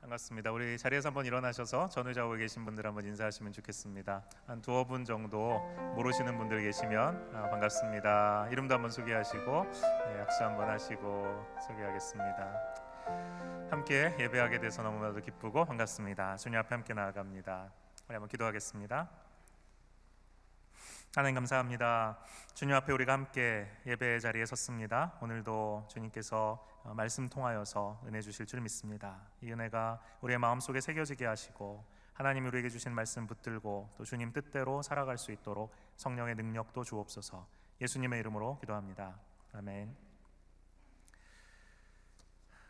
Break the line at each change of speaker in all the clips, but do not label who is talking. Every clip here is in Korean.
반갑습니다. 우리 자리에서 한번 일어나셔서 전의자고 계신 분들 한번 인사하시면 좋겠습니다. 한 두어 분 정도 모르시는 분들 계시면 반갑습니다. 이름도 한번 소개하시고 약수 한번 하시고 소개하겠습니다. 함께 예배하게 돼서 너무나도 기쁘고 반갑습니다. 주님 앞에 함께 나아갑니다. 우리 한번 기도하겠습니다. 하나님 감사합니다. 주님 앞에 우리가 함께 예배의 자리에 섰습니다. 오늘도 주님께서 말씀 통하여서 은혜 주실 줄 믿습니다. 이 은혜가 우리의 마음속에 새겨지게 하시고 하나님이 우리에게 주신 말씀 붙들고 또 주님 뜻대로 살아갈 수 있도록 성령의 능력도 주옵소서. 예수님의 이름으로 기도합니다. 아멘.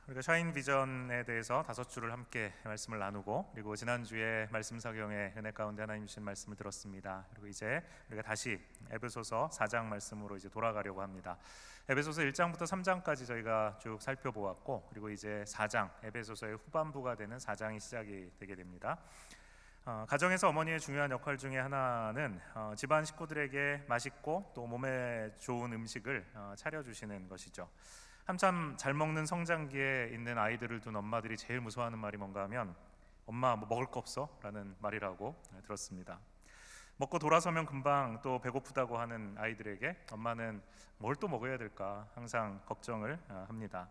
우리가 샤인 비전에 대해서 5주를 함께 말씀을 나누고, 그리고 지난주에 말씀 사경의 은혜 가운데 하나님 주신 말씀을 들었습니다. 그리고 이제 우리가 다시 에베소서 4장 말씀으로 이제 돌아가려고 합니다. 에베소서 1장부터 3장까지 저희가 쭉 살펴보았고, 그리고 이제 4장, 에베소서의 후반부가 되는 4장이 시작이 되게 됩니다. 가정에서 어머니의 중요한 역할 중에 하나는 집안 식구들에게 맛있고 또 몸에 좋은 음식을 차려주시는 것이죠. 한참 잘 먹는 성장기에 있는 아이들을 둔 엄마들이 제일 무서워하는 말이 뭔가 하면 엄마 뭐 먹을 거 없어? 라는 말이라고 들었습니다. 먹고 돌아서면 금방 또 배고프다고 하는 아이들에게 엄마는 뭘 또 먹어야 될까 항상 걱정을 합니다.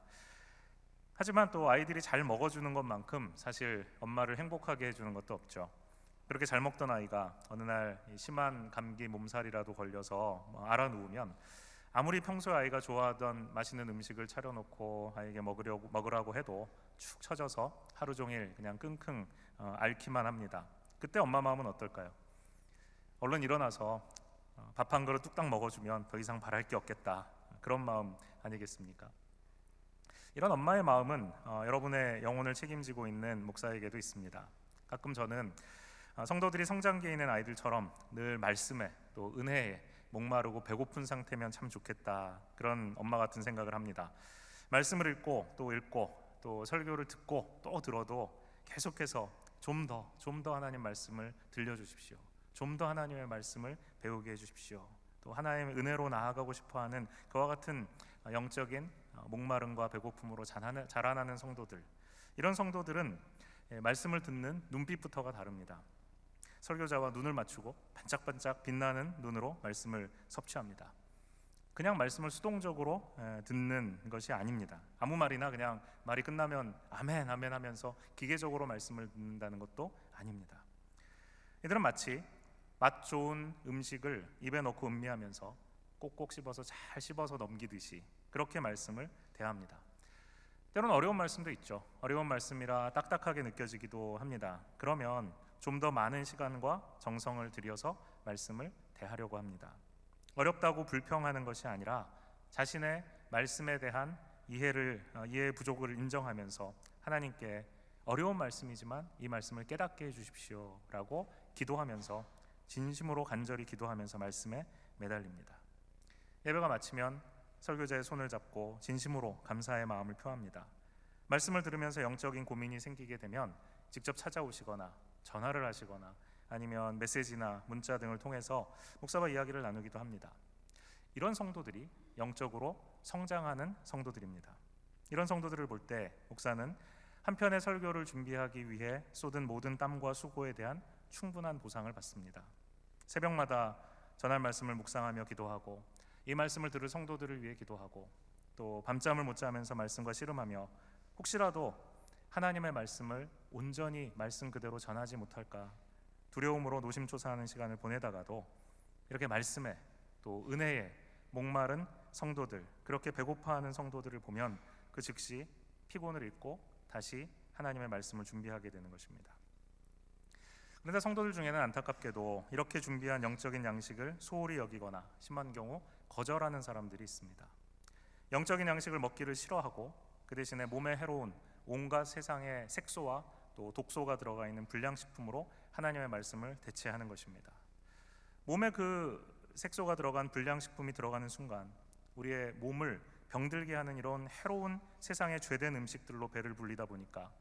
하지만 또 아이들이 잘 먹어주는 것만큼 사실 엄마를 행복하게 해주는 것도 없죠. 그렇게 잘 먹던 아이가 어느 날 심한 감기 몸살이라도 걸려서 알아누우면 아무리 평소에 아이가 좋아하던 맛있는 음식을 차려놓고 아이에게 먹으라고 해도 축 처져서 하루 종일 그냥 끙끙 앓기만 합니다. 그때 엄마 마음은 어떨까요? 얼른 일어나서 밥 한 그릇 뚝딱 먹어주면 더 이상 바랄 게 없겠다, 그런 마음 아니겠습니까? 이런 엄마의 마음은 여러분의 영혼을 책임지고 있는 목사에게도 있습니다. 가끔 저는 성도들이 성장기에 있는 아이들처럼 늘 말씀에 또 은혜에 목마르고 배고픈 상태면 참 좋겠다, 그런 엄마 같은 생각을 합니다. 말씀을 읽고 또 설교를 듣고 또 들어도 계속해서 좀 더 하나님 말씀을 들려주십시오. 좀 더 하나님의 말씀을 배우게 해주십시오. 또 하나님의 은혜로 나아가고 싶어하는 그와 같은 영적인 목마름과 배고픔으로 자라나는 성도들, 이런 성도들은 말씀을 듣는 눈빛부터가 다릅니다. 설교자와 눈을 맞추고 반짝반짝 빛나는 눈으로 말씀을 섭취합니다. 그냥 말씀을 수동적으로 듣는 것이 아닙니다. 아무 말이나 그냥 말이 끝나면 아멘 아멘 하면서 기계적으로 말씀을 듣는다는 것도 아닙니다. 이들은 마치 맛 좋은 음식을 입에 넣고 음미하면서 꼭꼭 씹어서 잘 씹어서 넘기듯이 그렇게 말씀을 대합니다. 때로는 어려운 말씀도 있죠. 어려운 말씀이라 딱딱하게 느껴지기도 합니다. 그러면 좀 더 많은 시간과 정성을 들여서 말씀을 대하려고 합니다. 어렵다고 불평하는 것이 아니라 자신의 말씀에 대한 이해의 부족을 인정하면서 하나님께 어려운 말씀이지만 이 말씀을 깨닫게 해주십시오 라고 기도하면서, 진심으로 간절히 기도하면서 말씀에 매달립니다. 예배가 마치면 설교자의 손을 잡고 진심으로 감사의 마음을 표합니다. 말씀을 들으면서 영적인 고민이 생기게 되면 직접 찾아오시거나 전화를 하시거나 아니면 메시지나 문자 등을 통해서 목사와 이야기를 나누기도 합니다. 이런 성도들이 영적으로 성장하는 성도들입니다. 이런 성도들을 볼 때 목사는 한 편의 설교를 준비하기 위해 쏟은 모든 땀과 수고에 대한 충분한 보상을 받습니다. 새벽마다 전할 말씀을 묵상하며 기도하고 이 말씀을 들을 성도들을 위해 기도하고 또 밤잠을 못 자면서 말씀과 씨름하며 혹시라도 하나님의 말씀을 온전히 말씀 그대로 전하지 못할까 두려움으로 노심초사하는 시간을 보내다가도 이렇게 말씀에 또 은혜에 목마른 성도들, 그렇게 배고파하는 성도들을 보면 그 즉시 피곤을 잊고 다시 하나님의 말씀을 준비하게 되는 것입니다. 그런데 성도들 중에는 안타깝게도 이렇게 준비한 영적인 양식을 소홀히 여기거나 심한 경우 거절하는 사람들이 있습니다. 영적인 양식을 먹기를 싫어하고 그 대신에 몸에 해로운 온갖 세상의 색소와 또 독소가 들어가 있는 불량식품으로 하나님의 말씀을 대체하는 것입니다. 몸에 그 색소가 들어간 불량식품이 들어가는 순간 우리의 몸을 병들게 하는 이런 해로운 세상의 죄된 음식들로 배를 불리다 보니까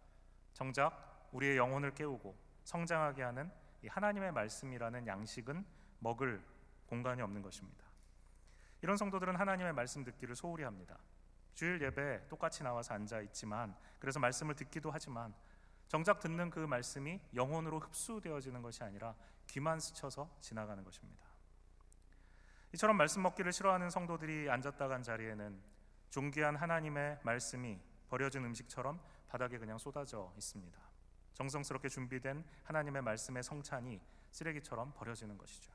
정작 우리의 영혼을 깨우고 성장하게 하는 이 하나님의 말씀이라는 양식은 먹을 공간이 없는 것입니다. 이런 성도들은 하나님의 말씀 듣기를 소홀히 합니다. 주일 예배에 똑같이 나와서 앉아 있지만, 그래서 말씀을 듣기도 하지만 정작 듣는 그 말씀이 영혼으로 흡수되어지는 것이 아니라 귀만 스쳐서 지나가는 것입니다. 이처럼 말씀 먹기를 싫어하는 성도들이 앉았다 간 자리에는 존귀한 하나님의 말씀이 버려진 음식처럼 바닥에 그냥 쏟아져 있습니다. 정성스럽게 준비된 하나님의 말씀의 성찬이 쓰레기처럼 버려지는 것이죠.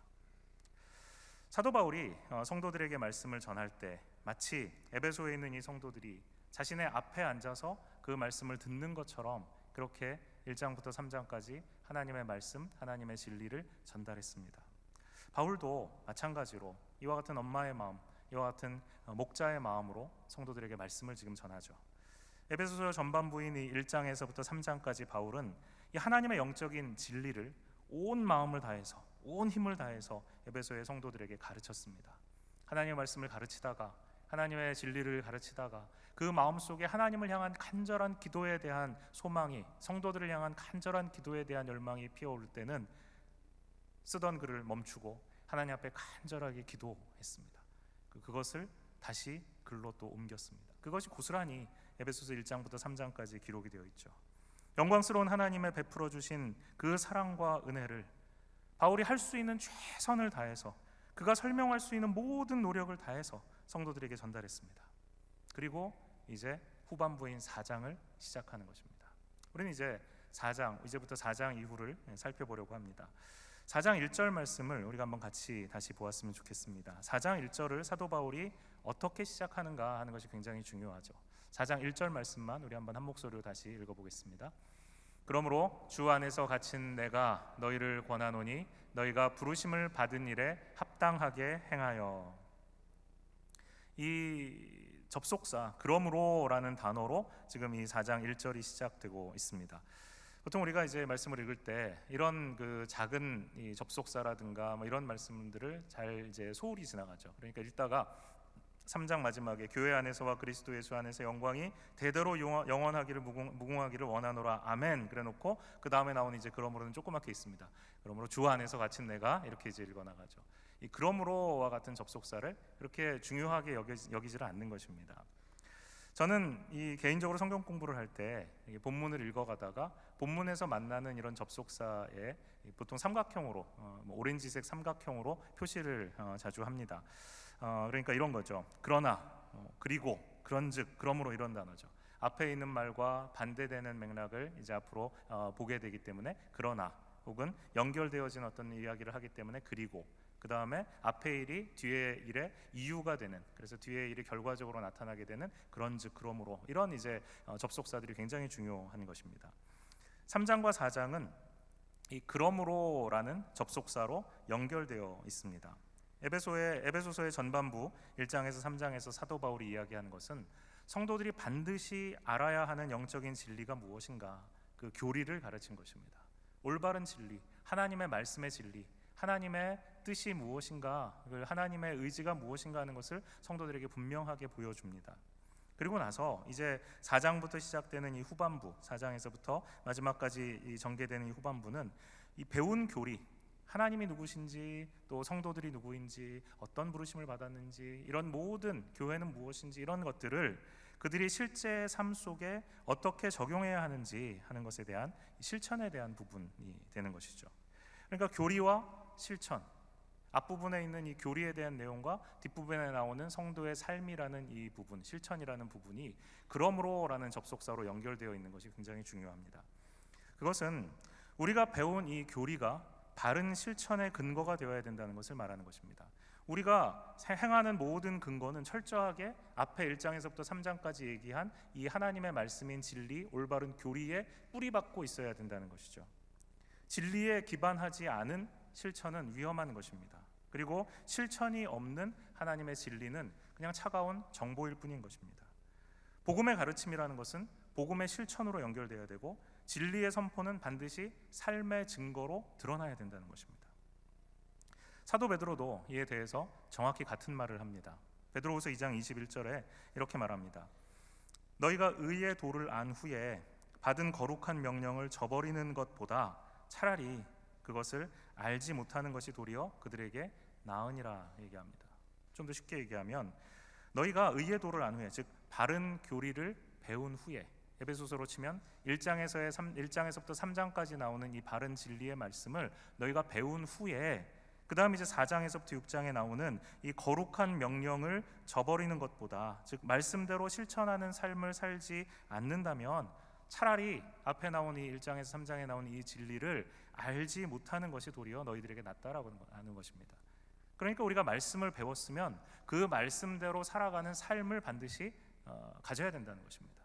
사도 바울이 성도들에게 말씀을 전할 때 마치 에베소에 있는 이 성도들이 자신의 앞에 앉아서 그 말씀을 듣는 것처럼 그렇게 1장부터 3장까지 하나님의 말씀, 하나님의 진리를 전달했습니다. 바울도 마찬가지로 이와 같은 엄마의 마음, 이와 같은 목자의 마음으로 성도들에게 말씀을 지금 전하죠. 에베소서 전반부인 이 1장에서부터 3장까지 바울은 이 하나님의 영적인 진리를 온 마음을 다해서, 온 힘을 다해서 에베소의 성도들에게 가르쳤습니다. 하나님의 말씀을 가르치다가, 하나님의 진리를 가르치다가 그 마음속에 하나님을 향한 간절한 기도에 대한 소망이, 성도들을 향한 간절한 기도에 대한 열망이 피어오를 때는 쓰던 글을 멈추고 하나님 앞에 간절하게 기도했습니다. 그것을 다시 글로 또 옮겼습니다. 그것이 고스란히 에베소서 1장부터 3장까지 기록이 되어 있죠. 영광스러운 하나님의 베풀어 주신 그 사랑과 은혜를 바울이 할 수 있는 최선을 다해서, 그가 설명할 수 있는 모든 노력을 다해서 성도들에게 전달했습니다. 그리고 이제 후반부인 4장을 시작하는 것입니다. 우리는 이제부터 4장 이후를 살펴보려고 합니다. 4장 1절 말씀을 우리가 한번 같이 다시 보았으면 좋겠습니다. 4장 1절을 사도 바울이 어떻게 시작하는가 하는 것이 굉장히 중요하죠. 4장 1절 말씀만 우리 한번 한 목소리로 다시 읽어보겠습니다. 그러므로 주 안에서 갇힌 내가 너희를 권하노니 너희가 부르심을 받은 일에 합당하게 행하여. 이 접속사 그러므로라는 단어로 지금 이 4장 1절이 시작되고 있습니다. 보통 우리가 이제 말씀을 읽을 때 이런 그 작은 이 접속사라든가 뭐 이런 말씀들을 잘 이제 소홀히 지나가죠. 그러니까 읽다가 3장 마지막에 교회 안에서와 그리스도 예수 안에서 영광이 대대로 영원하기를 무궁하기를 원하노라 아멘 그래놓고 그 다음에 나오는 이제 그러므로는 조그맣게 있습니다. 그러므로 주 안에서 갇힌 내가 이렇게 이제 읽어나가죠. 이 그러므로와 같은 접속사를 그렇게 중요하게 여기지를 않는 것입니다. 저는 이 개인적으로 성경 공부를 할 때 본문을 읽어가다가 본문에서 만나는 이런 접속사에 보통 삼각형으로 오렌지색 삼각형으로 표시를 자주 합니다. 그러니까 이런 거죠. 그러나, 그리고, 그런즉, 그러므로 이런 단어죠. 앞에 있는 말과 반대되는 맥락을 이제 앞으로 보게 되기 때문에 그러나 혹은 연결되어진 어떤 이야기를 하기 때문에 그리고 그 다음에 앞의 일이 뒤의 일의 이유가 되는, 그래서 뒤의 일이 결과적으로 나타나게 되는 그런즉 그러므로 이런 이제 접속사들이 굉장히 중요한 것입니다. 3장과 4장은 이 그러므로라는 접속사로 연결되어 있습니다. 에베소서의 전반부 1장에서 3장에서 사도 바울이 이야기하는 것은 성도들이 반드시 알아야 하는 영적인 진리가 무엇인가, 그 교리를 가르친 것입니다. 올바른 진리, 하나님의 말씀의 진리, 하나님의 뜻이 무엇인가, 하나님의 의지가 무엇인가 하는 것을 성도들에게 분명하게 보여줍니다. 그리고 나서 이제 4장부터 시작되는 이 후반부, 4장에서부터 마지막까지 전개되는 이 후반부는 이 배운 교리, 하나님이 누구신지, 또 성도들이 누구인지, 어떤 부르심을 받았는지, 이런 모든 교회는 무엇인지 이런 것들을 그들이 실제 삶 속에 어떻게 적용해야 하는지 하는 것에 대한 실천에 대한 부분이 되는 것이죠. 그러니까 교리와 실천, 앞부분에 있는 이 교리에 대한 내용과 뒷부분에 나오는 성도의 삶이라는 이 부분, 실천이라는 부분이 그러므로라는 접속사로 연결되어 있는 것이 굉장히 중요합니다. 그것은 우리가 배운 이 교리가 바른 실천의 근거가 되어야 된다는 것을 말하는 것입니다. 우리가 행하는 모든 근거는 철저하게 앞에 1장에서부터 3장까지 얘기한 이 하나님의 말씀인 진리, 올바른 교리에 뿌리박고 있어야 된다는 것이죠. 진리에 기반하지 않은 실천은 위험한 것입니다. 그리고 실천이 없는 하나님의 진리는 그냥 차가운 정보일 뿐인 것입니다. 복음의 가르침이라는 것은 복음의 실천으로 연결되어야 되고, 진리의 선포는 반드시 삶의 증거로 드러나야 된다는 것입니다. 사도 베드로도 이에 대해서 정확히 같은 말을 합니다. 베드로후서 2장 21절에 이렇게 말합니다. 너희가 의의 도를 안 후에 받은 거룩한 명령을 저버리는 것보다 차라리 그것을 알지 못하는 것이 도리어 그들에게 나으니라 얘기합니다. 좀 더 쉽게 얘기하면 너희가 의의 도를 안 후에, 즉 바른 교리를 배운 후에, 에베소서로 치면 1장에서부터 3장까지 나오는 이 바른 진리의 말씀을 너희가 배운 후에 그 다음 이제 4장에서부터 6장에 나오는 이 거룩한 명령을 저버리는 것보다, 즉 말씀대로 실천하는 삶을 살지 않는다면 차라리 앞에 나온 이 1장에서 3장에 나온 이 진리를 알지 못하는 것이 도리어 너희들에게 낫다라고 하는 것입니다. 그러니까 우리가 말씀을 배웠으면 그 말씀대로 살아가는 삶을 반드시 가져야 된다는 것입니다.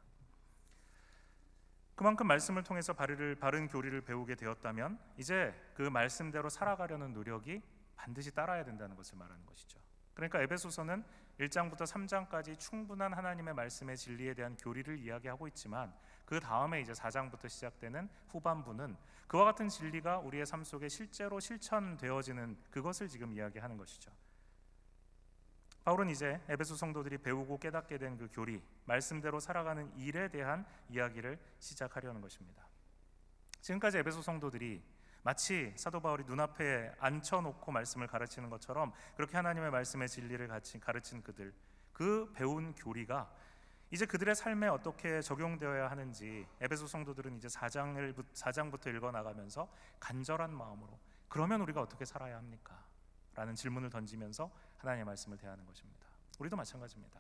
그만큼 말씀을 통해서 바른 교리를 배우게 되었다면 이제 그 말씀대로 살아가려는 노력이 반드시 따라야 된다는 것을 말하는 것이죠. 그러니까 에베소서는 1장부터 3장까지 충분한 하나님의 말씀의 진리에 대한 교리를 이야기하고 있지만 그 다음에 이제 4장부터 시작되는 후반부는 그와 같은 진리가 우리의 삶 속에 실제로 실천되어지는 그것을 지금 이야기하는 것이죠. 바울은 이제 에베소 성도들이 배우고 깨닫게 된 그 교리, 말씀대로 살아가는 일에 대한 이야기를 시작하려는 것입니다. 지금까지 에베소 성도들이 마치 사도 바울이 눈앞에 앉혀놓고 말씀을 가르치는 것처럼 그렇게 하나님의 말씀의 진리를 가르친 그들, 그 배운 교리가 이제 그들의 삶에 어떻게 적용되어야 하는지 에베소 성도들은 이제 4장부터 읽어나가면서 간절한 마음으로 그러면 우리가 어떻게 살아야 합니까? 라는 질문을 던지면서 하나님의 말씀을 대하는 것입니다. 우리도 마찬가지입니다.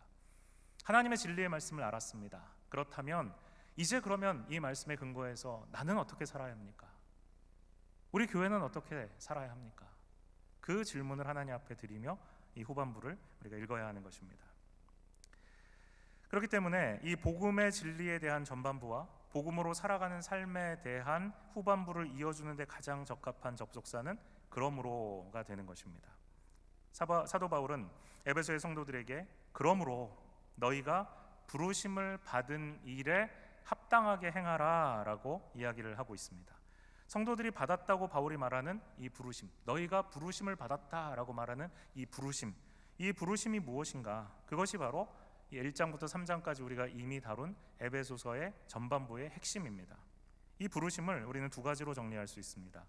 하나님의 진리의 말씀을 알았습니다. 그렇다면 이제 그러면 이 말씀에 근거해서 나는 어떻게 살아야 합니까? 우리 교회는 어떻게 살아야 합니까? 그 질문을 하나님 앞에 드리며 이 후반부를 우리가 읽어야 하는 것입니다. 그렇기 때문에 이 복음의 진리에 대한 전반부와 복음으로 살아가는 삶에 대한 후반부를 이어주는 데 가장 적합한 접속사는 그러므로가 되는 것입니다. 사도 바울은 에베소의 성도들에게 그러므로 너희가 부르심을 받은 일에 합당하게 행하라 라고 이야기를 하고 있습니다. 성도들이 받았다고 바울이 말하는 이 부르심, 너희가 부르심을 받았다라고 말하는 이 부르심이 무엇인가? 그것이 바로 1장부터 3장까지 우리가 이미 다룬 에베소서의 전반부의 핵심입니다. 이 부르심을 우리는 두 가지로 정리할 수 있습니다.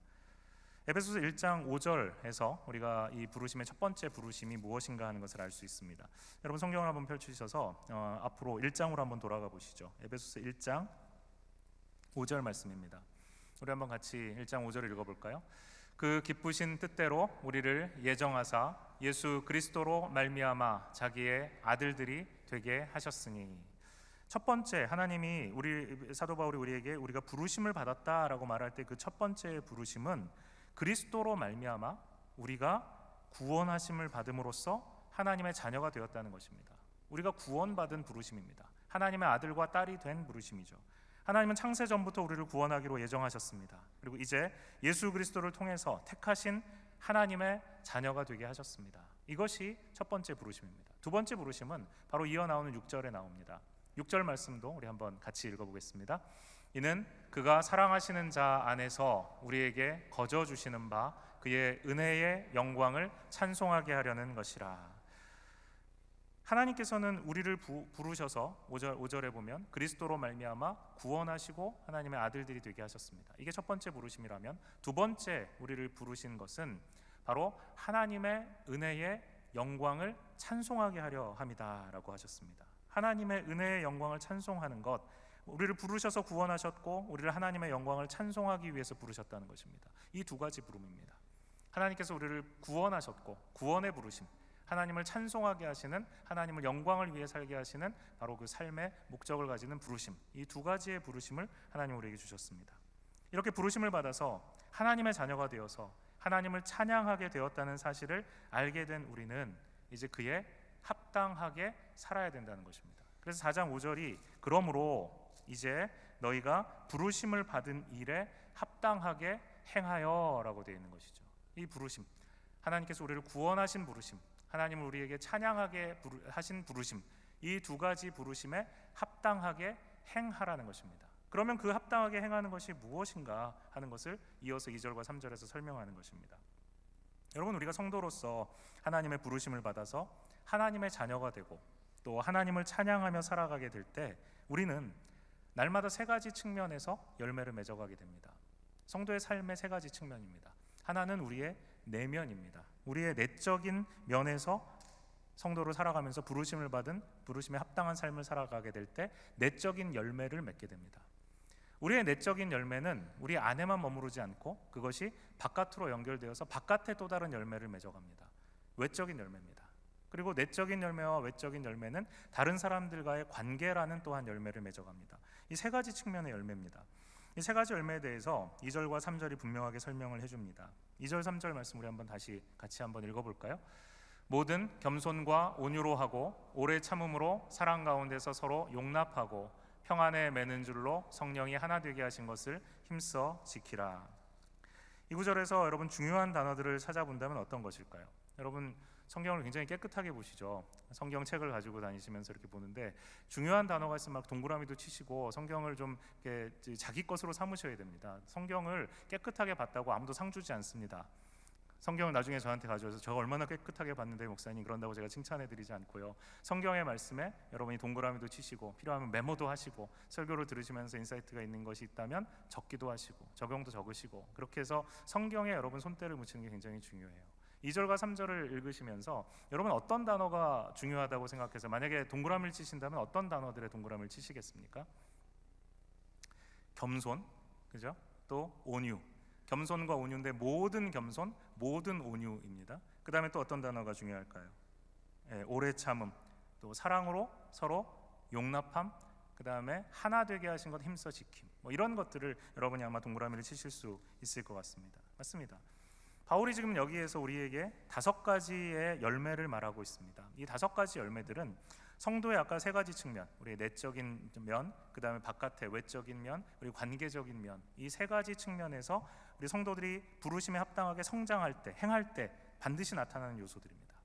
에베소서 1장 5절에서 우리가 이 부르심의 첫 번째 부르심이 무엇인가 하는 것을 알 수 있습니다. 여러분 성경을 한번 펼치셔서 앞으로 1장으로 한번 돌아가 보시죠. 에베소서 1장 5절 말씀입니다. 우리 한번 같이 1장 5절을 읽어볼까요? 그 기쁘신 뜻대로 우리를 예정하사 예수 그리스도로 말미암아 자기의 아들들이 되게 하셨으니, 첫 번째 하나님이 사도 바울이 우리에게 우리가 부르심을 받았다라고 말할 때 그 첫 번째 부르심은 그리스도로 말미암아 우리가 구원하심을 받음으로써 하나님의 자녀가 되었다는 것입니다. 우리가 구원받은 부르심입니다. 하나님의 아들과 딸이 된 부르심이죠. 하나님은 창세 전부터 우리를 구원하기로 예정하셨습니다. 그리고 이제 예수 그리스도를 통해서 택하신 하나님의 자녀가 되게 하셨습니다. 이것이 첫 번째 부르심입니다. 두 번째 부르심은 바로 이어 나오는 6절에 나옵니다. 6절 말씀도 우리 한번 같이 읽어보겠습니다. 이는 그가 사랑하시는 자 안에서 우리에게 거저 주시는 바 그의 은혜의 영광을 찬송하게 하려는 것이라. 하나님께서는 우리를 부르셔서 5절에 보면 그리스도로 말미암아 구원하시고 하나님의 아들들이 되게 하셨습니다. 이게 첫 번째 부르심이라면 두 번째 우리를 부르신 것은 바로 하나님의 은혜의 영광을 찬송하게 하려 함이다라고 하셨습니다. 하나님의 은혜의 영광을 찬송하는 것, 우리를 부르셔서 구원하셨고 우리를 하나님의 영광을 찬송하기 위해서 부르셨다는 것입니다. 이 두 가지 부름입니다. 하나님께서 우리를 구원하셨고 구원의 부르심, 하나님을 찬송하게 하시는, 하나님을 영광을 위해 살게 하시는 바로 그 삶의 목적을 가지는 부르심, 이 두 가지의 부르심을 하나님 우리에게 주셨습니다. 이렇게 부르심을 받아서 하나님의 자녀가 되어서 하나님을 찬양하게 되었다는 사실을 알게 된 우리는 이제 그에 합당하게 살아야 된다는 것입니다. 그래서 4장 5절이 그러므로 이제 너희가 부르심을 받은 일에 합당하게 행하여 라고 되어 있는 것이죠. 이 부르심, 하나님께서 우리를 구원하신 부르심, 하나님을 우리에게 찬양하게 하신 부르심, 이 두 가지 부르심에 합당하게 행하라는 것입니다. 그러면 그 합당하게 행하는 것이 무엇인가 하는 것을 이어서 2절과 3절에서 설명하는 것입니다. 여러분, 우리가 성도로서 하나님의 부르심을 받아서 하나님의 자녀가 되고 또 하나님을 찬양하며 살아가게 될 때 우리는 날마다 세 가지 측면에서 열매를 맺어가게 됩니다. 성도의 삶의 세 가지 측면입니다. 하나는 우리의 내면입니다. 우리의 내적인 면에서 성도로 살아가면서 부르심을 받은 부르심에 합당한 삶을 살아가게 될 때 내적인 열매를 맺게 됩니다. 우리의 내적인 열매는 우리 안에만 머무르지 않고 그것이 바깥으로 연결되어서 바깥에 또 다른 열매를 맺어갑니다. 외적인 열매입니다. 그리고 내적인 열매와 외적인 열매는 다른 사람들과의 관계라는 또한 열매를 맺어갑니다. 이 세 가지 측면의 열매입니다. 이 세 가지 열매에 대해서 2절과 3절이 분명하게 설명을 해줍니다. 2절 3절 말씀 우리 한번 다시 같이 한번 읽어볼까요? 모든 겸손과 온유로 하고 오래 참음으로 사랑 가운데서 서로 용납하고 평안에 매는 줄로 성령이 하나 되게 하신 것을 힘써 지키라. 이 구절에서 여러분 중요한 단어들을 찾아본다면 어떤 것일까요? 여러분 성경을 굉장히 깨끗하게 보시죠. 성경책을 가지고 다니시면서 이렇게 보는데 중요한 단어가 있으면 막 동그라미도 치시고 성경을 좀 이렇게 자기 것으로 삼으셔야 됩니다. 성경을 깨끗하게 봤다고 아무도 상 주지 않습니다. 성경을 나중에 저한테 가져와서 제가 얼마나 깨끗하게 봤는데 목사님 그런다고 제가 칭찬해드리지 않고요. 성경의 말씀에 여러분이 동그라미도 치시고 필요하면 메모도 하시고 설교를 들으시면서 인사이트가 있는 것이 있다면 적기도 하시고 적용도 적으시고 그렇게 해서 성경에 여러분 손때를 묻히는 게 굉장히 중요해요. 2절과 3절을 읽으시면서 여러분 어떤 단어가 중요하다고 생각해서 만약에 동그라미를 치신다면 어떤 단어들의 동그라미를 치시겠습니까? 겸손, 그죠? 또 온유. 겸손과 온유인데 모든 겸손, 모든 온유입니다. 그 다음에 또 어떤 단어가 중요할까요? 오래 참음, 또 사랑으로 서로 용납함, 그 다음에 하나 되게 하신 것 힘써 지킴. 뭐 이런 것들을 여러분이 아마 동그라미를 치실 수 있을 것 같습니다. 맞습니다. 바울이 지금 여기에서 우리에게 5가지의 열매를 말하고 있습니다. 이 5가지 열매들은 성도의 아까 3가지 측면, 우리의 내적인 면, 그 다음에 바깥의 외적인 면, 그리고 관계적인 면, 이 3가지 측면에서 우리 성도들이 부르심에 합당하게 성장할 때, 행할 때 반드시 나타나는 요소들입니다.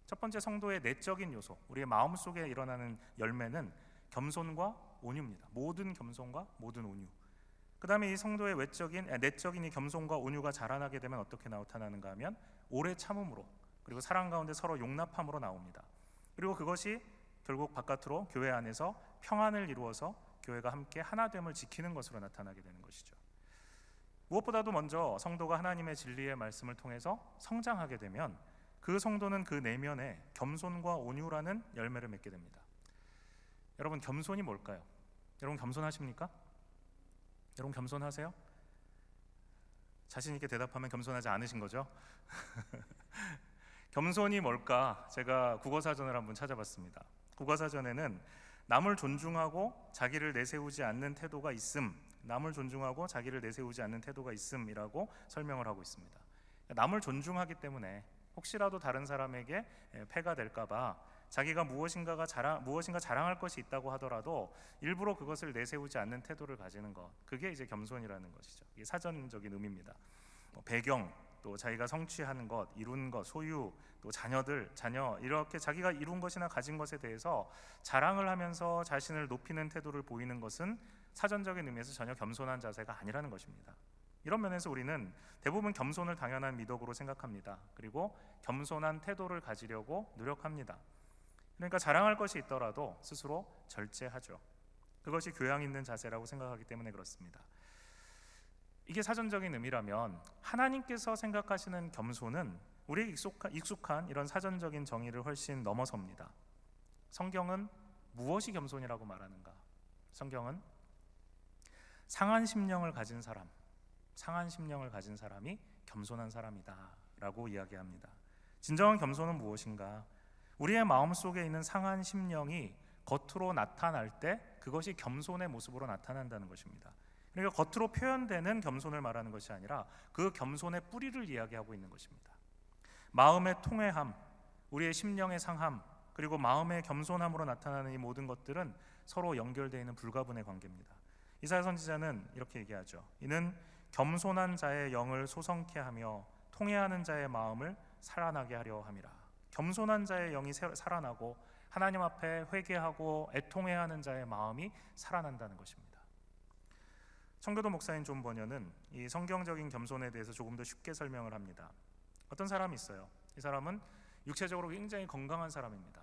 첫 번째 성도의 내적인 요소, 우리의 마음속에 일어나는 열매는 겸손과 온유입니다. 모든 겸손과 모든 온유. 그 다음에 이 성도의 내적인 이 겸손과 온유가 자라나게 되면 어떻게 나타나는가 하면 오래 참음으로 그리고 사랑 가운데 서로 용납함으로 나옵니다. 그리고 그것이 결국 바깥으로 교회 안에서 평안을 이루어서 교회가 함께 하나됨을 지키는 것으로 나타나게 되는 것이죠. 무엇보다도 먼저 성도가 하나님의 진리의 말씀을 통해서 성장하게 되면 그 성도는 그 내면에 겸손과 온유라는 열매를 맺게 됩니다. 여러분 겸손이 뭘까요? 여러분 겸손하십니까? 여러분 겸손하세요? 자신 있게 대답하면 겸손하지 않으신 거죠? 겸손이 뭘까? 제가 국어사전을 한번 찾아봤습니다. 국어사전에는 남을 존중하고 자기를 내세우지 않는 태도가 있음, 남을 존중하고 자기를 내세우지 않는 태도가 있음이라고 설명을 하고 있습니다. 남을 존중하기 때문에 혹시라도 다른 사람에게 폐가 될까봐 자기가 무엇인가 자랑할 것이 있다고 하더라도 일부러 그것을 내세우지 않는 태도를 가지는 것, 그게 이제 겸손이라는 것이죠. 이게 사전적인 의미입니다. 배경, 또 자기가 성취하는 것, 이룬 것, 소유, 또 자녀 이렇게 자기가 이룬 것이나 가진 것에 대해서 자랑을 하면서 자신을 높이는 태도를 보이는 것은 사전적인 의미에서 전혀 겸손한 자세가 아니라는 것입니다. 이런 면에서 우리는 대부분 겸손을 당연한 미덕으로 생각합니다. 그리고 겸손한 태도를 가지려고 노력합니다. 그러니까 자랑할 것이 있더라도 스스로 절제하죠. 그것이 교양 있는 자세라고 생각하기 때문에 그렇습니다. 이게 사전적인 의미라면 하나님께서 생각하시는 겸손은 우리에게 익숙한 이런 사전적인 정의를 훨씬 넘어섭니다. 성경은 무엇이 겸손이라고 말하는가? 성경은 상한 심령을 가진 사람이 겸손한 사람이다 라고 이야기합니다. 진정한 겸손은 무엇인가? 우리의 마음속에 있는 상한 심령이 겉으로 나타날 때 그것이 겸손의 모습으로 나타난다는 것입니다. 그러니까 겉으로 표현되는 겸손을 말하는 것이 아니라 그 겸손의 뿌리를 이야기하고 있는 것입니다. 마음의 통회함, 우리의 심령의 상함, 그리고 마음의 겸손함으로 나타나는 이 모든 것들은 서로 연결되어 있는 불가분의 관계입니다. 이사야 선지자는 이렇게 얘기하죠. 이는 겸손한 자의 영을 소성케 하며 통회하는 자의 마음을 살아나게 하려 함이라. 겸손한 자의 영이 살아나고 하나님 앞에 회개하고 애통해하는 자의 마음이 살아난다는 것입니다. 청교도 목사인 존 버녀는 이 성경적인 겸손에 대해서 조금 더 쉽게 설명을 합니다. 어떤 사람이 있어요. 이 사람은 육체적으로 굉장히 건강한 사람입니다.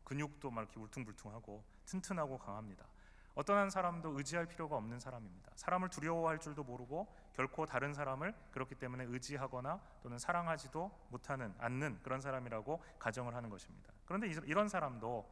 근육도 막 이렇게 울퉁불퉁하고 튼튼하고 강합니다. 어떤 한 사람도 의지할 필요가 없는 사람입니다. 사람을 두려워할 줄도 모르고 결코 다른 사람을 그렇기 때문에 의지하거나 또는 사랑하지도 않는 그런 사람이라고 가정을 하는 것입니다. 그런데 이런 사람도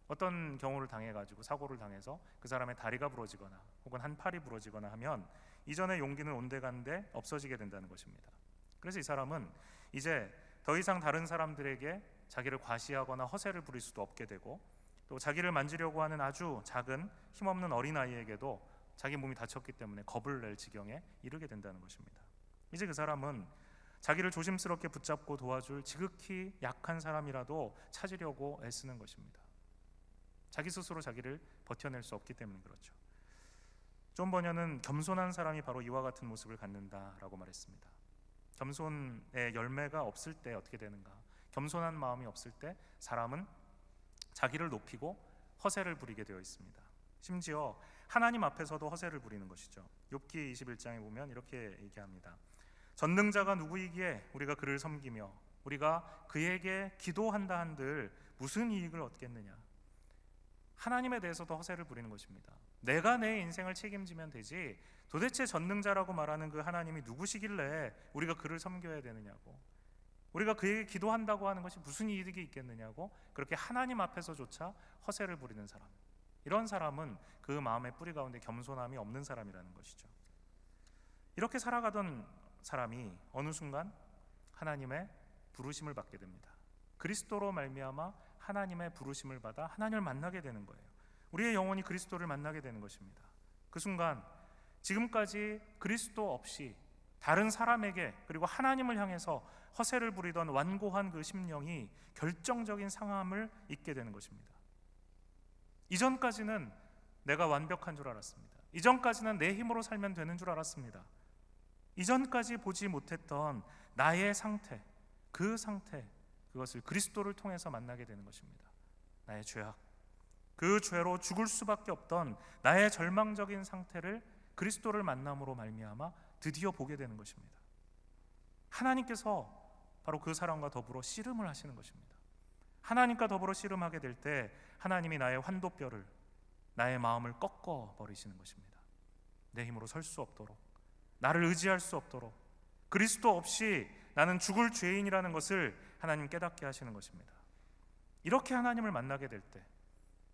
어떤 경우를 당해가지고 사고를 당해서 그 사람의 다리가 부러지거나 혹은 한 팔이 부러지거나 하면 이전의 용기는 온데간데 없어지게 된다는 것입니다. 그래서 이 사람은 이제 더 이상 다른 사람들에게 자기를 과시하거나 허세를 부릴 수도 없게 되고, 또 자기를 만지려고 하는 아주 작은 힘없는 어린아이에게도 자기 몸이 다쳤기 때문에 겁을 낼 지경에 이르게 된다는 것입니다. 이제 그 사람은 자기를 조심스럽게 붙잡고 도와줄 지극히 약한 사람이라도 찾으려고 애쓰는 것입니다. 자기 스스로 자기를 버텨낼 수 없기 때문에 그렇죠. 존 버녀는 겸손한 사람이 바로 이와 같은 모습을 갖는다라고 말했습니다. 겸손의 열매가 없을 때 어떻게 되는가? 겸손한 마음이 없을 때 사람은 자기를 높이고 허세를 부리게 되어 있습니다. 심지어 하나님 앞에서도 허세를 부리는 것이죠. 욥기 21장에 보면 이렇게 얘기합니다. 전능자가 누구이기에 우리가 그를 섬기며 우리가 그에게 기도한다 한들 무슨 이익을 얻겠느냐? 하나님에 대해서도 허세를 부리는 것입니다. 내가 내 인생을 책임지면 되지, 도대체 전능자라고 말하는 그 하나님이 누구시길래 우리가 그를 섬겨야 되느냐고, 우리가 그에게 기도한다고 하는 것이 무슨 이득이 있겠느냐고, 그렇게 하나님 앞에서조차 허세를 부리는 사람, 이런 사람은 그 마음의 뿌리 가운데 겸손함이 없는 사람이라는 것이죠. 이렇게 살아가던 사람이 어느 순간 하나님의 부르심을 받게 됩니다. 그리스도로 말미암아 하나님의 부르심을 받아 하나님을 만나게 되는 거예요. 우리의 영혼이 그리스도를 만나게 되는 것입니다. 그 순간 지금까지 그리스도 없이 다른 사람에게 그리고 하나님을 향해서 허세를 부리던 완고한 그 심령이 결정적인 상함을 잊게 되는 것입니다. 이전까지는 내가 완벽한 줄 알았습니다. 이전까지는 내 힘으로 살면 되는 줄 알았습니다. 이전까지 보지 못했던 나의 상태, 그 상태, 그것을 그리스도를 통해서 만나게 되는 것입니다. 나의 죄악, 그 죄로 죽을 수밖에 없던 나의 절망적인 상태를 그리스도를 만남으로 말미암아 드디어 보게 되는 것입니다. 하나님께서 바로 그 사람과 더불어 씨름을 하시는 것입니다. 하나님과 더불어 씨름하게 될 때 하나님이 나의 환도뼈를, 나의 마음을 꺾어 버리시는 것입니다. 내 힘으로 설 수 없도록, 나를 의지할 수 없도록, 그리스도 없이 나는 죽을 죄인이라는 것을 하나님 깨닫게 하시는 것입니다. 이렇게 하나님을 만나게 될 때,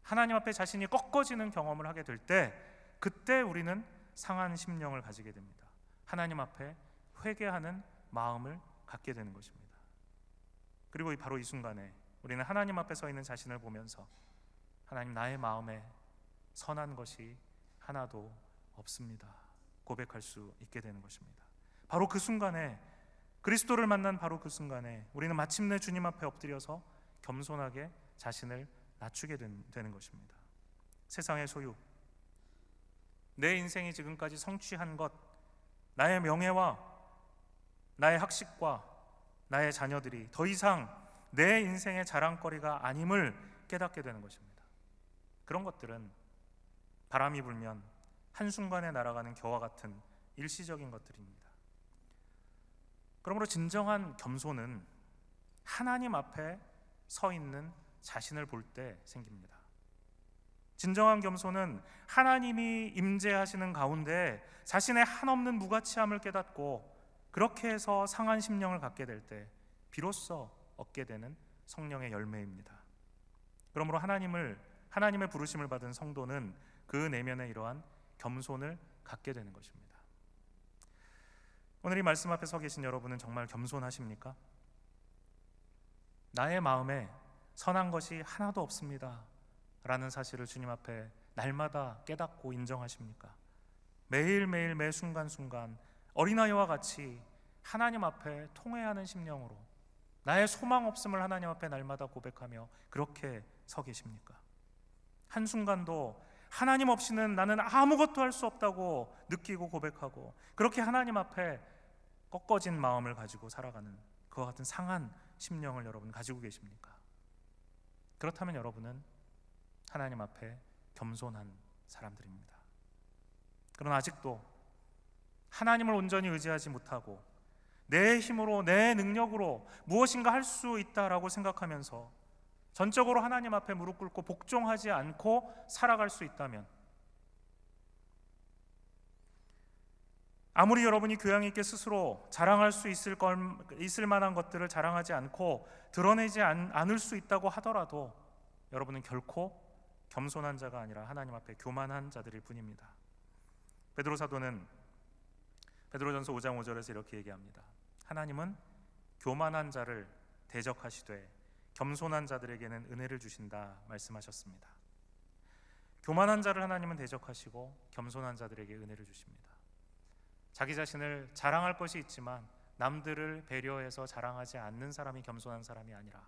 하나님 앞에 자신이 꺾어지는 경험을 하게 될 때, 그때 우리는 상한 심령을 가지게 됩니다. 하나님 앞에 회개하는 마음을 갖게 되는 것입니다. 그리고 바로 이 순간에 우리는 하나님 앞에 서 있는 자신을 보면서 하나님, 나의 마음에 선한 것이 하나도 없습니다, 고백할 수 있게 되는 것입니다. 바로 그 순간에, 그리스도를 만난 바로 그 순간에 우리는 마침내 주님 앞에 엎드려서 겸손하게 자신을 낮추게 되는 것입니다. 세상의 소유, 내 인생이 지금까지 성취한 것, 나의 명예와 나의 학식과 나의 자녀들이 더 이상 내 인생의 자랑거리가 아님을 깨닫게 되는 것입니다. 그런 것들은 바람이 불면 한순간에 날아가는 겨와 같은 일시적인 것들입니다. 그러므로 진정한 겸손은 하나님 앞에 서 있는 자신을 볼 때 생깁니다. 진정한 겸손은 하나님이 임재하시는 가운데 자신의 한없는 무가치함을 깨닫고 그렇게 해서 상한 심령을 갖게 될 때 비로소 얻게 되는 성령의 열매입니다. 그러므로 하나님의 부르심을 받은 성도는 그 내면에 이러한 겸손을 갖게 되는 것입니다. 오늘 이 말씀 앞에 서 계신 여러분은 정말 겸손하십니까? 나의 마음에 선한 것이 하나도 없습니다 라는 사실을 주님 앞에 날마다 깨닫고 인정하십니까? 매일매일 매 순간순간 어린아이와 같이 하나님 앞에 통회하는 심령으로 나의 소망 없음을 하나님 앞에 날마다 고백하며 그렇게 서 계십니까? 한순간도 하나님 없이는 나는 아무것도 할 수 없다고 느끼고 고백하고 그렇게 하나님 앞에 꺾어진 마음을 가지고 살아가는 그와 같은 상한 심령을 여러분 가지고 계십니까? 그렇다면 여러분은 하나님 앞에 겸손한 사람들입니다. 그러나 아직도 하나님을 온전히 의지하지 못하고 내 힘으로, 내 능력으로 무엇인가 할 수 있다라고 생각하면서 전적으로 하나님 앞에 무릎 꿇고 복종하지 않고 살아갈 수 있다면, 아무리 여러분이 교양 있게 스스로 자랑할 수 있을 만한 것들을 자랑하지 않고 드러내지 않을 수 있다고 하더라도 여러분은 결코 겸손한 자가 아니라 하나님 앞에 교만한 자들일 뿐입니다. 베드로 사도는 베드로전서 5장 5절에서 이렇게 얘기합니다. 하나님은 교만한 자를 대적하시되 겸손한 자들에게는 은혜를 주신다 말씀하셨습니다. 교만한 자를 하나님은 대적하시고 겸손한 자들에게 은혜를 주십니다. 자기 자신을 자랑할 것이 있지만 남들을 배려해서 자랑하지 않는 사람이 겸손한 사람이 아니라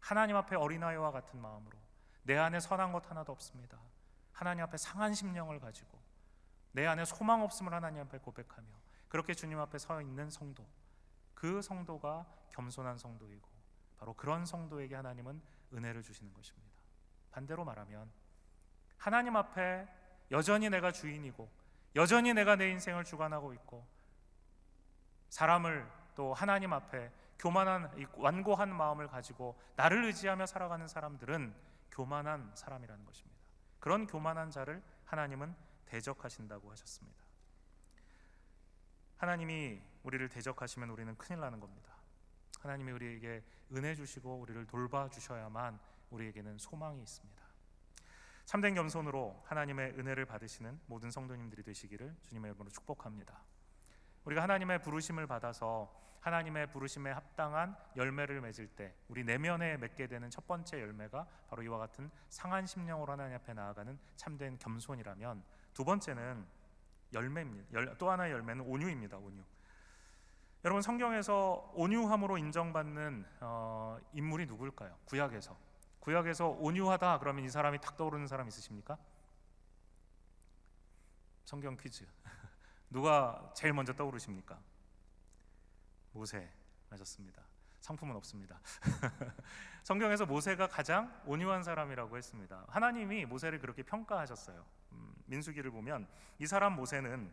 하나님 앞에 어린아이와 같은 마음으로 내 안에 선한 것 하나도 없습니다. 하나님 앞에 상한 심령을 가지고 내 안에 소망 없음을 하나님 앞에 고백하며 그렇게 주님 앞에 서 있는 성도, 그 성도가 겸손한 성도이고 바로 그런 성도에게 하나님은 은혜를 주시는 것입니다. 반대로 말하면 하나님 앞에 여전히 내가 주인이고 여전히 내가 내 인생을 주관하고 있고 사람을 또 하나님 앞에 교만한 완고한 마음을 가지고 나를 의지하며 살아가는 사람들은 교만한 사람이라는 것입니다. 그런 교만한 자를 하나님은 대적하신다고 하셨습니다. 하나님이 우리를 대적하시면 우리는 큰일 나는 겁니다. 하나님이 우리에게 은혜 주시고 우리를 돌봐주셔야만 우리에게는 소망이 있습니다. 참된 겸손으로 하나님의 은혜를 받으시는 모든 성도님들이 되시기를 주님의 이름으로 축복합니다. 우리가 하나님의 부르심을 받아서 하나님의 부르심에 합당한 열매를 맺을 때 우리 내면에 맺게 되는 첫 번째 열매가 바로 이와 같은 상한 심령으로 하나님 앞에 나아가는 참된 겸손이라면, 두 번째는 열매입니다. 또 하나의 열매는 온유입니다. 온유. 여러분, 성경에서 온유함으로 인정받는 인물이 누구일까요? 구약에서 온유하다 그러면 이 사람이 탁 떠오르는 사람 있으십니까? 성경 퀴즈. 누가 제일 먼저 떠오르십니까? 모세. 맞았습니다. 상품은 없습니다. 성경에서 모세가 가장 온유한 사람이라고 했습니다. 하나님이 모세를 그렇게 평가하셨어요. 민수기를 보면 이 사람 모세는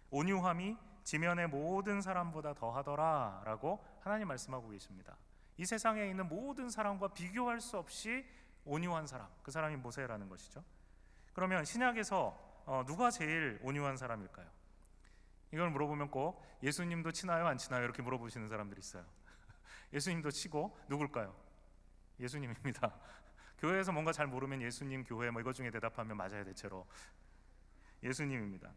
온유함이 지면의 모든 사람보다 더하더라 라고 하나님 말씀하고 계십니다. 이 세상에 있는 모든 사람과 비교할 수 없이 온유한 사람, 그 사람이 모세라는 것이죠. 그러면 신약에서 누가 제일 온유한 사람일까요? 이걸 물어보면 꼭 예수님도 치나요 안 치나요 이렇게 물어보시는 사람들이 있어요. 예수님도 치고 누굴까요? 예수님입니다. 교회에서 뭔가 잘 모르면 예수님 교회 이것 중에 대답하면 맞아요. 대체로 예수님입니다.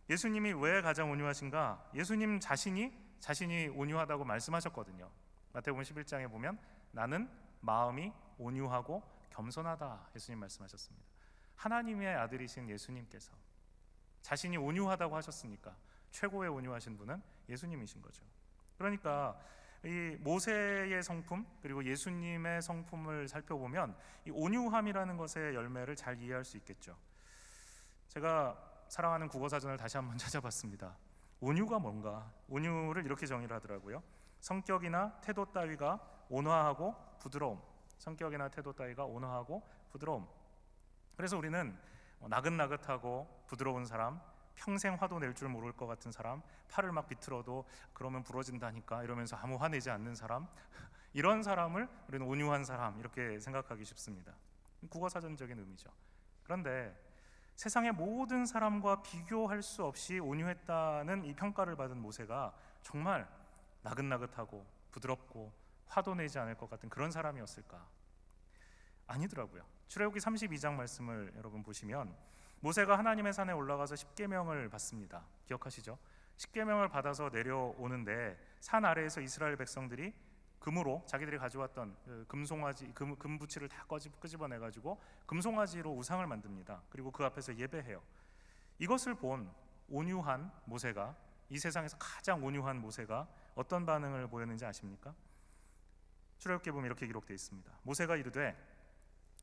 예수님이 왜 가장 온유하신가? 예수님 자신이 온유하다고 말씀하셨거든요. 마태복음 11장에 보면 나는 마음이 온유하고 겸손하다 예수님 말씀하셨습니다. 하나님의 아들이신 예수님께서 자신이 온유하다고 하셨으니까 최고의 온유하신 분은 예수님이신 거죠. 그러니까 이 모세의 성품 그리고 예수님의 성품을 살펴보면 이 온유함이라는 것의 열매를 잘 이해할 수 있겠죠. 제가 사랑하는 국어사전을 다시 한번 찾아봤습니다. 온유가 뭔가? 온유를 이렇게 정의를 하더라고요. 성격이나 태도 따위가 온화하고 부드러움. 성격이나 태도 따위가 온화하고 부드러움. 그래서 우리는 나긋나긋하고 부드러운 사람, 평생 화도 낼 줄 모를 것 같은 사람, 팔을 막 비틀어도 그러면 부러진다니까 이러면서 아무 화내지 않는 사람, 이런 사람을 우리는 온유한 사람 이렇게 생각하기 쉽습니다. 국어사전적인 의미죠. 그런데 세상의 모든 사람과 비교할 수 없이 온유했다는 이 평가를 받은 모세가 정말 나긋나긋하고 부드럽고 화도 내지 않을 것 같은 그런 사람이었을까? 아니더라고요. 출애굽기 32장 말씀을 여러분 보시면 모세가 하나님의 산에 올라가서 십계명을 받습니다. 기억하시죠? 십계명을 받아서 내려오는데 산 아래에서 이스라엘 백성들이 금으로 자기들이 가져왔던 금송아지, 금부치를 다 끄집어내가지고 금송아지로 우상을 만듭니다. 그리고 그 앞에서 예배해요. 이것을 본 온유한 모세가, 이 세상에서 가장 온유한 모세가 어떤 반응을 보였는지 아십니까? 출애굽기에 보면 이렇게 기록되어 있습니다. 모세가 이르되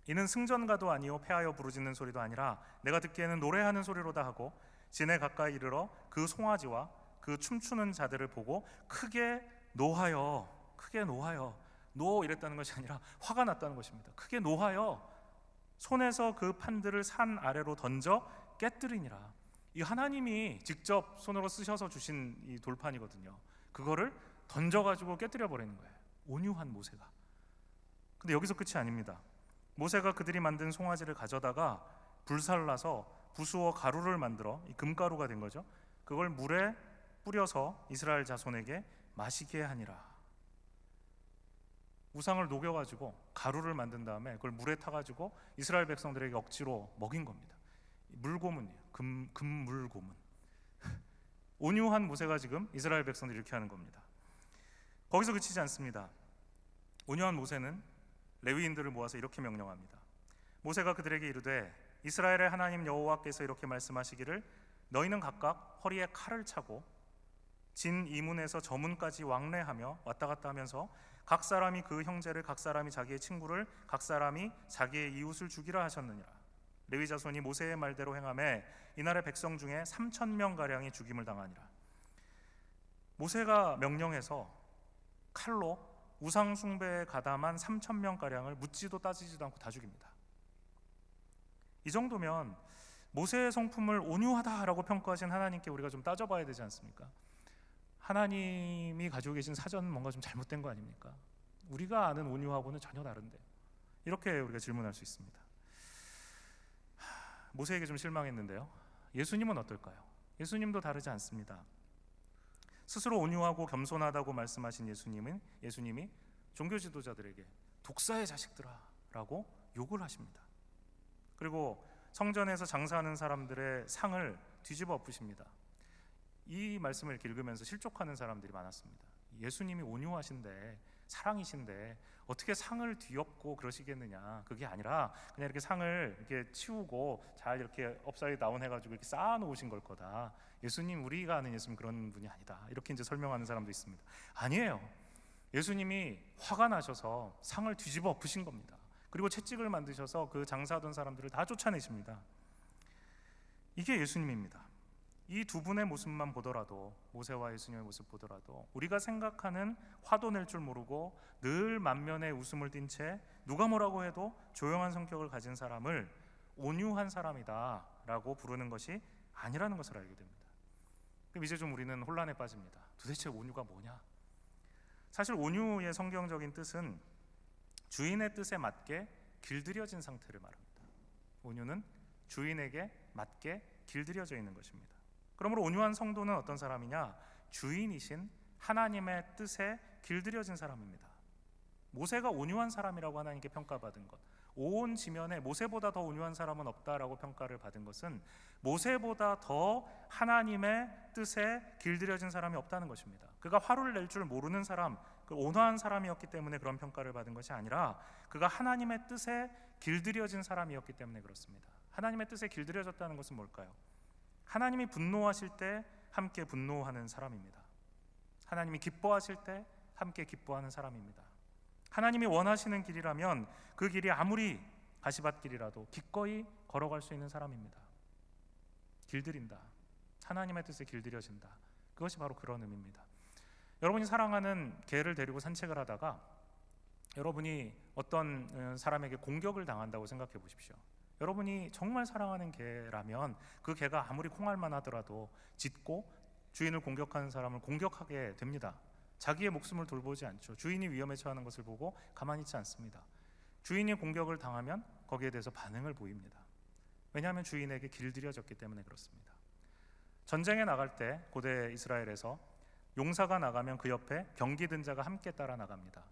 이는 승전가도 아니요 패하여 부르짖는 소리도 아니라 내가 듣기에는 노래하는 소리로다 하고 진에 가까이 이르러 그 송아지와 그 춤추는 자들을 보고 크게 노하여 노 이랬다는 것이 아니라 화가 났다는 것입니다. 크게 노하여 손에서 그 판들을 산 아래로 던져 깨뜨리니라. 이 하나님이 직접 손으로 쓰셔서 주신 이 돌판이거든요. 그거를 던져가지고 깨뜨려 버리는 거예요. 온유한 모세가. 근데 여기서 끝이 아닙니다. 모세가 그들이 만든 송아지를 가져다가 불살라서 부수어 가루를 만들어 이 금가루가 된 거죠. 그걸 물에 뿌려서 이스라엘 자손에게 마시게 하니라. 우상을 녹여가지고 가루를 만든 다음에 그걸 물에 타가지고 이스라엘 백성들에게 억지로 먹인 겁니다. 물고문이에요. 금물고문. 온유한 모세가 지금 이스라엘 백성들 이렇게 하는 겁니다. 거기서 그치지 않습니다. 온유한 모세는 레위인들을 모아서 이렇게 명령합니다. 모세가 그들에게 이르되 이스라엘의 하나님 여호와께서 이렇게 말씀하시기를 너희는 각각 허리에 칼을 차고 진 이문에서 저문까지 왕래하며 왔다 갔다 하면서 각 사람이 그 형제를, 각 사람이 자기의 친구를, 각 사람이 자기의 이웃을 죽이라 하셨느니라. 레위 자손이 모세의 말대로 행하매 이날의 백성 중에 3,000명 가량이 죽임을 당하니라. 모세가 명령해서 칼로 우상 숭배에 가담한 3,000명 가량을 묻지도 따지지도 않고 다 죽입니다. 이 정도면 모세의 성품을 온유하다라고 평가하신 하나님께 우리가 좀 따져봐야 되지 않습니까? 하나님이 가지고 계신 사전은 뭔가 좀 잘못된 거 아닙니까? 우리가 아는 온유하고는 전혀 다른데, 이렇게 우리가 질문할 수 있습니다. 모세에게 좀 실망했는데요. 예수님은 어떨까요? 예수님도 다르지 않습니다. 스스로 온유하고 겸손하다고 말씀하신 예수님이 종교 지도자들에게 독사의 자식들아 라고 욕을 하십니다. 그리고 성전에서 장사하는 사람들의 상을 뒤집어 엎으십니다. 이 말씀을 이렇게 읽으면서 실족하는 사람들이 많았습니다. 예수님이 온유하신데, 사랑이신데 어떻게 상을 뒤엎고 그러시겠느냐. 그게 아니라 그냥 이렇게 상을 이렇게 치우고 잘 이렇게 업사이드 다운 해가지고 이렇게 쌓아 놓으신 걸 거다. 예수님, 우리가 아는 예수님 그런 분이 아니다. 이렇게 이제 설명하는 사람도 있습니다. 아니에요. 예수님이 화가 나셔서 상을 뒤집어 엎으신 겁니다. 그리고 채찍을 만드셔서 그 장사하던 사람들을 다 쫓아내십니다. 이게 예수님입니다. 이 두 분의 모습만 보더라도, 모세와 예수님의 모습 보더라도 우리가 생각하는 화도 낼 줄 모르고 늘 만면에 웃음을 띤 채 누가 뭐라고 해도 조용한 성격을 가진 사람을 온유한 사람이다 라고 부르는 것이 아니라는 것을 알게 됩니다. 그럼 이제 좀 우리는 혼란에 빠집니다. 도대체 온유가 뭐냐? 사실 온유의 성경적인 뜻은 주인의 뜻에 맞게 길들여진 상태를 말합니다. 온유는 주인에게 맞게 길들여져 있는 것입니다. 그러므로 온유한 성도는 어떤 사람이냐? 주인이신 하나님의 뜻에 길들여진 사람입니다. 모세가 온유한 사람이라고 하나님께 평가받은 것, 온 지면에 모세보다 더 온유한 사람은 없다라고 평가를 받은 것은 모세보다 더 하나님의 뜻에 길들여진 사람이 없다는 것입니다. 그가 화를 낼 줄 모르는 사람, 그 온화한 사람이었기 때문에 그런 평가를 받은 것이 아니라 그가 하나님의 뜻에 길들여진 사람이었기 때문에 그렇습니다. 하나님의 뜻에 길들여졌다는 것은 뭘까요? 하나님이 분노하실 때 함께 분노하는 사람입니다. 하나님이 기뻐하실 때 함께 기뻐하는 사람입니다. 하나님이 원하시는 길이라면 그 길이 아무리 가시밭길이라도 기꺼이 걸어갈 수 있는 사람입니다. 길들인다, 하나님의 뜻에 길들여진다, 그것이 바로 그런 의미입니다. 여러분이 사랑하는 개를 데리고 산책을 하다가 여러분이 어떤 사람에게 공격을 당한다고 생각해 보십시오. 여러분이 정말 사랑하는 개라면 그 개가 아무리 콩알만 하더라도 짖고 주인을 공격하는 사람을 공격하게 됩니다. 자기의 목숨을 돌보지 않죠. 주인이 위험에 처하는 것을 보고 가만히 있지 않습니다. 주인이 공격을 당하면 거기에 대해서 반응을 보입니다. 왜냐하면 주인에게 길들여졌기 때문에 그렇습니다. 전쟁에 나갈 때 고대 이스라엘에서 용사가 나가면 그 옆에 병기 든 자가 함께 따라 나갑니다.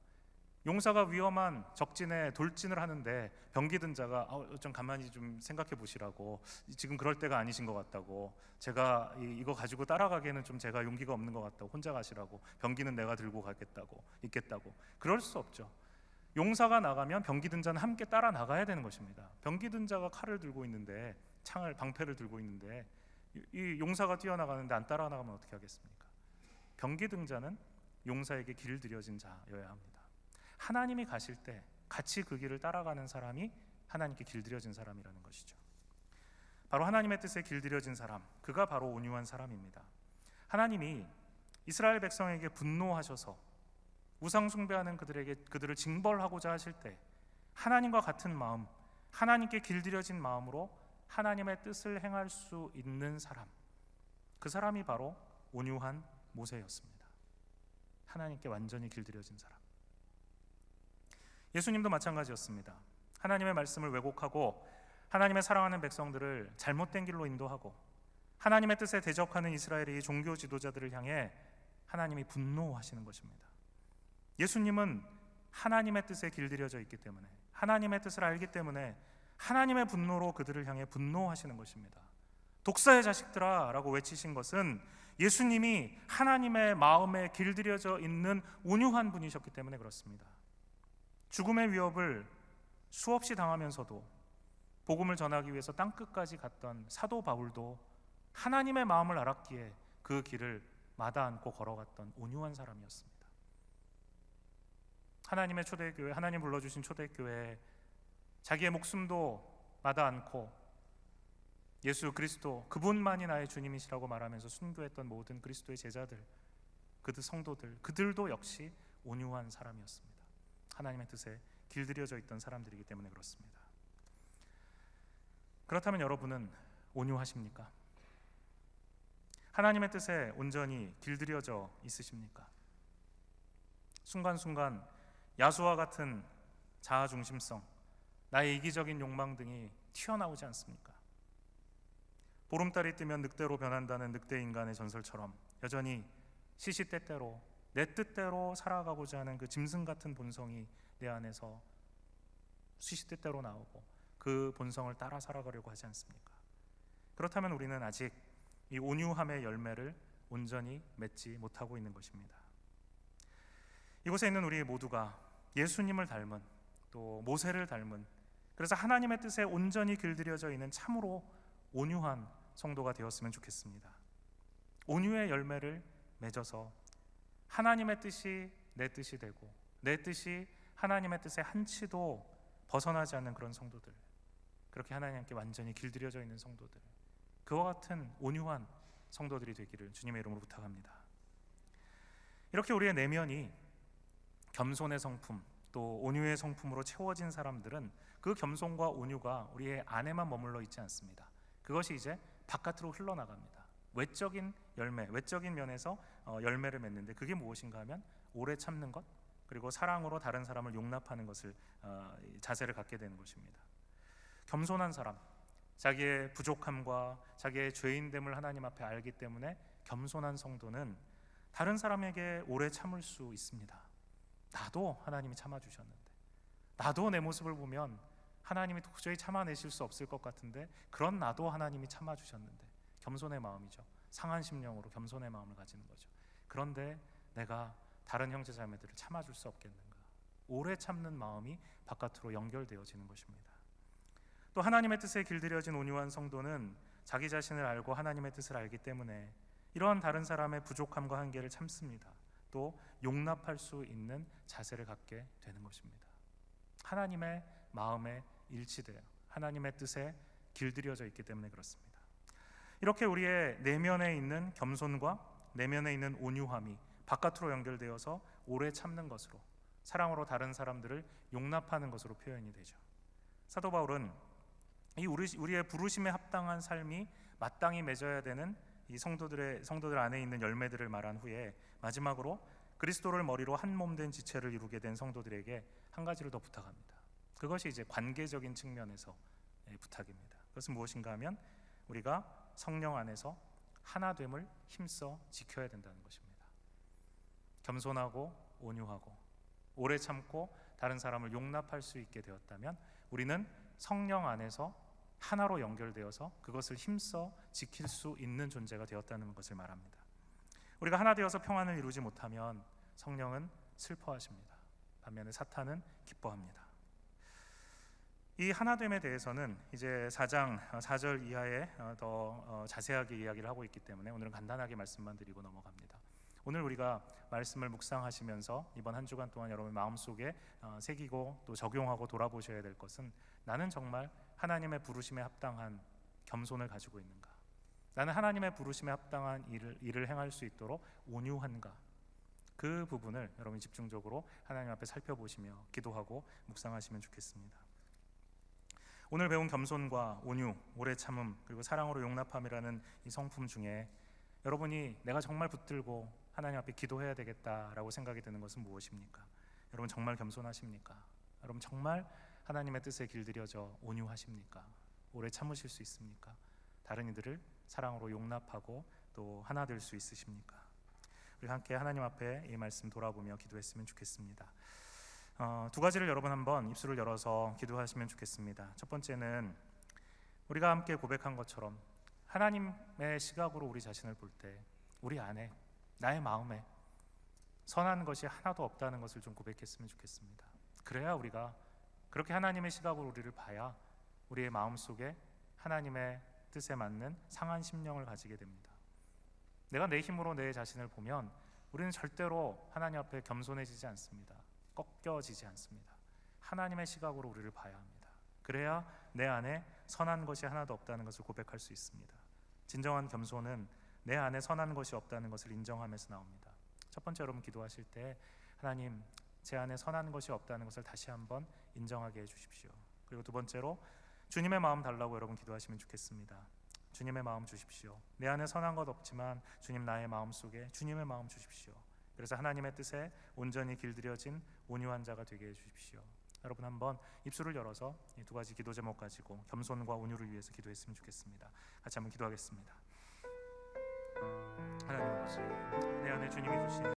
용사가 위험한 적진에 돌진을 하는데 병기 든 자가 좀 가만히 좀 생각해 보시라고, 지금 그럴 때가 아니신 것 같다고, 제가 이거 가지고 따라가기에는 좀 제가 용기가 없는 것 같다고, 혼자 가시라고, 병기는 내가 들고 있겠다고. 그럴 수 없죠. 용사가 나가면 병기 든 자는 함께 따라 나가야 되는 것입니다. 병기 든 자가 칼을 들고 있는데, 방패를 들고 있는데 이 용사가 뛰어나가는데 안 따라 나가면 어떻게 하겠습니까? 병기 든 자는 용사에게 길들여진 자여야 합니다. 하나님이 가실 때 같이 그 길을 따라가는 사람이 하나님께 길들여진 사람이라는 것이죠. 바로 하나님의 뜻에 길들여진 사람, 그가 바로 온유한 사람입니다. 하나님이 이스라엘 백성에게 분노하셔서 우상 숭배하는 그들을 징벌하고자 하실 때 하나님과 같은 마음, 하나님께 길들여진 마음으로 하나님의 뜻을 행할 수 있는 사람, 그 사람이 바로 온유한 모세였습니다. 하나님께 완전히 길들여진 사람. 예수님도 마찬가지였습니다. 하나님의 말씀을 왜곡하고 하나님의 사랑하는 백성들을 잘못된 길로 인도하고 하나님의 뜻에 대적하는 이스라엘의 종교 지도자들을 향해 하나님이 분노하시는 것입니다. 예수님은 하나님의 뜻에 길들여져 있기 때문에, 하나님의 뜻을 알기 때문에 하나님의 분노로 그들을 향해 분노하시는 것입니다. 독사의 자식들아 라고 외치신 것은 예수님이 하나님의 마음에 길들여져 있는 온유한 분이셨기 때문에 그렇습니다. 죽음의 위협을 수없이 당하면서도 복음을 전하기 위해서 땅끝까지 갔던 사도 바울도 하나님의 마음을 알았기에 그 길을 마다 않고 걸어갔던 온유한 사람이었습니다. 하나님의 초대교회, 하나님 불러주신 초대교회에 자기의 목숨도 마다 않고 예수 그리스도 그분만이 나의 주님이시라고 말하면서 순교했던 모든 그리스도의 제자들, 그들 성도들, 그들도 역시 온유한 사람이었습니다. 하나님의 뜻에 길들여져 있던 사람들이기 때문에 그렇습니다. 그렇다면 여러분은 온유하십니까? 하나님의 뜻에 온전히 길들여져 있으십니까? 순간순간 야수와 같은 자아중심성, 나의 이기적인 욕망 등이 튀어나오지 않습니까? 보름달이 뜨면 늑대로 변한다는 늑대 인간의 전설처럼 여전히 시시때때로 내 뜻대로 살아가고자 하는 그 짐승 같은 본성이 내 안에서 시시때때로 나오고 그 본성을 따라 살아가려고 하지 않습니까? 그렇다면 우리는 아직 이 온유함의 열매를 온전히 맺지 못하고 있는 것입니다. 이곳에 있는 우리 모두가 예수님을 닮은, 또 모세를 닮은, 그래서 하나님의 뜻에 온전히 길들여져 있는 참으로 온유한 성도가 되었으면 좋겠습니다. 온유의 열매를 맺어서 하나님의 뜻이 내 뜻이 되고 내 뜻이 하나님의 뜻에 한치도 벗어나지 않는 그런 성도들, 그렇게 하나님께 완전히 길들여져 있는 성도들, 그와 같은 온유한 성도들이 되기를 주님의 이름으로 부탁합니다. 이렇게 우리의 내면이 겸손의 성품, 또 온유의 성품으로 채워진 사람들은 그 겸손과 온유가 우리의 안에만 머물러 있지 않습니다. 그것이 이제 바깥으로 흘러나갑니다. 외적인 열매, 외적인 면에서 열매를 맺는데 그게 무엇인가 하면 오래 참는 것, 그리고 사랑으로 다른 사람을 용납하는 것을 자세를 갖게 되는 것입니다. 겸손한 사람, 자기의 부족함과 자기의 죄인됨을 하나님 앞에 알기 때문에 겸손한 성도는 다른 사람에게 오래 참을 수 있습니다. 나도 하나님이 참아주셨는데, 나도 내 모습을 보면 하나님이 도저히 참아내실 수 없을 것 같은데 그런 나도 하나님이 참아주셨는데, 겸손의 마음이죠. 상한 심령으로 겸손의 마음을 가지는 거죠. 그런데 내가 다른 형제 자매들을 참아줄 수 없겠는가? 오래 참는 마음이 바깥으로 연결되어지는 것입니다. 또 하나님의 뜻에 길들여진 온유한 성도는 자기 자신을 알고 하나님의 뜻을 알기 때문에 이러한 다른 사람의 부족함과 한계를 참습니다. 또 용납할 수 있는 자세를 갖게 되는 것입니다. 하나님의 마음에 일치되어 하나님의 뜻에 길들여져 있기 때문에 그렇습니다. 이렇게 우리의 내면에 있는 겸손과 내면에 있는 온유함이 바깥으로 연결되어서 오래 참는 것으로, 사랑으로 다른 사람들을 용납하는 것으로 표현이 되죠. 사도 바울은 이 우리의 부르심에 합당한 삶이 마땅히 맺어야 되는 이 성도들 안에 있는 열매들을 말한 후에 마지막으로 그리스도를 머리로 한 몸 된 지체를 이루게 된 성도들에게 한 가지를 더 부탁합니다. 그것이 이제 관계적인 측면에서 부탁입니다. 그것은 무엇인가 하면 우리가 성령 안에서 하나됨을 힘써 지켜야 된다는 것입니다. 겸손하고 온유하고 오래 참고 다른 사람을 용납할 수 있게 되었다면 우리는 성령 안에서 하나로 연결되어서 그것을 힘써 지킬 수 있는 존재가 되었다는 것을 말합니다. 우리가 하나 되어서 평안을 이루지 못하면 성령은 슬퍼하십니다. 반면에 사탄은 기뻐합니다. 이 하나됨에 대해서는 이제 4장 4절 이하에 더 자세하게 이야기를 하고 있기 때문에 오늘은 간단하게 말씀만 드리고 넘어갑니다. 오늘 우리가 말씀을 묵상하시면서 이번 한 주간 동안 여러분 마음속에 새기고 또 적용하고 돌아보셔야 될 것은, 나는 정말 하나님의 부르심에 합당한 겸손을 가지고 있는가? 나는 하나님의 부르심에 합당한 일을 행할 수 있도록 온유한가? 그 부분을 여러분이 집중적으로 하나님 앞에 살펴보시며 기도하고 묵상하시면 좋겠습니다. 오늘 배운 겸손과 온유, 오래 참음, 그리고 사랑으로 용납함이라는 이 성품 중에 여러분이 내가 정말 붙들고 하나님 앞에 기도해야 되겠다라고 생각이 드는 것은 무엇입니까? 여러분 정말 겸손하십니까? 여러분 정말 하나님의 뜻에 길들여져 온유하십니까? 오래 참으실 수 있습니까? 다른 이들을 사랑으로 용납하고 또 하나 될 수 있으십니까? 우리 함께 하나님 앞에 이 말씀 돌아보며 기도했으면 좋겠습니다. 두 가지를 여러분 한번 입술을 열어서 기도하시면 좋겠습니다. 첫 번째는 우리가 함께 고백한 것처럼 하나님의 시각으로 우리 자신을 볼 때 우리 안에, 나의 마음에 선한 것이 하나도 없다는 것을 좀 고백했으면 좋겠습니다. 그래야 우리가 그렇게 하나님의 시각으로 우리를 봐야 우리의 마음속에 하나님의 뜻에 맞는 상한 심령을 가지게 됩니다. 내가 내 힘으로 내 자신을 보면 우리는 절대로 하나님 앞에 겸손해지지 않습니다. 꺾여지지 않습니다. 하나님의 시각으로 우리를 봐야 합니다. 그래야 내 안에 선한 것이 하나도 없다는 것을 고백할 수 있습니다. 진정한 겸손은 내 안에 선한 것이 없다는 것을 인정하면서 나옵니다. 첫 번째, 여러분 기도하실 때 하나님, 제 안에 선한 것이 없다는 것을 다시 한번 인정하게 해주십시오. 그리고 두 번째로 주님의 마음 달라고 여러분 기도하시면 좋겠습니다. 주님의 마음 주십시오. 내 안에 선한 것 없지만 주님, 나의 마음 속에 주님의 마음 주십시오. 그래서 하나님의 뜻에 온전히 길들여진 온유한 자가 되게 해주십시오. 여러분 한번 입술을 열어서 이 두 가지 기도 제목 가지고 겸손과 온유를 위해서 기도했으면 좋겠습니다. 같이 한번 기도하겠습니다. 하나님 아버지, 내 안에 주님이 주신